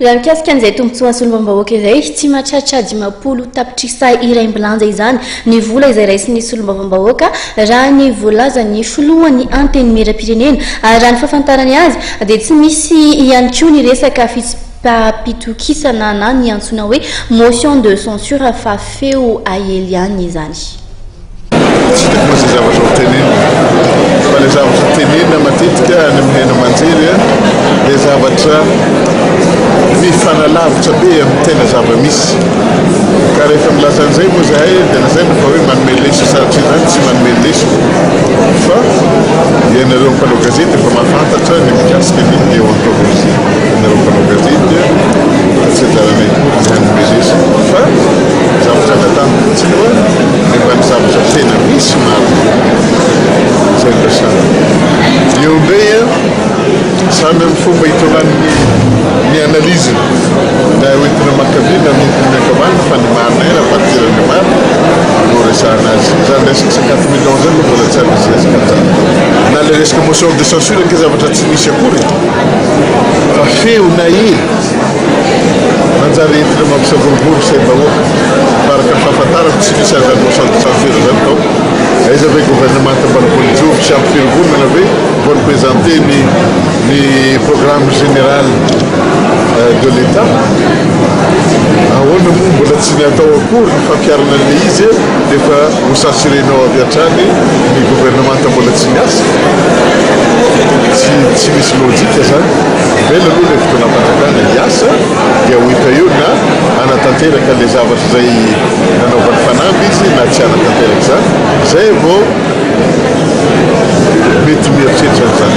raha mikasika an'izay tombontsoa solombavam-bahoaka izay tsy mahatratra 10 tapitrisa iray mbilanja izany ny vola izay raisin'ny solombavam-bahoaka raha ny voalazan'ny filohan'ny antenimieram-pirenena ary raha ny fahafantarany azy dia tsy misy ihany koa ny resaka pitokisana na ny antsoina hoe motion de censure fa feo aeliany izany. Tsy dia moa izay zavatra hotenena fa ilay zavatra tenena matetika any amin'ny hena manjery dia zavatra mifanalavitra be amin'ny tena zava-misy ka rehefa milaza an'izay moa zahay dia lazaina fa hoe manome leso saratra izany tsy manome leso fa ianareo mpanao gazety efa mahafantatra ny mikasika ny déontologie ianareo mpanao gazety tsy daranay kory ny hanome leso fa zavatra natany fotsiny hoe nefa ny zavatra tena misy maro zay ndresana eo ndray samy amin'ny fomba hitonany ny analyse da hoentina makavina nentina miankavanina fa ny marina ela partirany marina no resahana azy zany resaka 50 millions zany no mbola tsy misy resaka zany na le resaka motion de censure ke zavatra tsy misy akory fa feo na ely manjary entina mampisavorivory say vahoaka faraka fahafantarako tsy misy azany motion de censure zany tao aiza ve gouvernement tambanimboly jovitry ampy firovonana ve vao ny présenter ny programme général de l'État ahoana moa mbola tsy natao akory ny fampiarana le izy dia fa ho censurenao avy hatrany ny gouvernement mbola tsy miasa tsy misy lojika zany bela aloha le fotoanam-panjakana hiasa dia ho hita eo na anatanteraka le zavatra zay nanaovany fanamby izy na tsy anatanteraka zany zay vao mety mieritreritra zany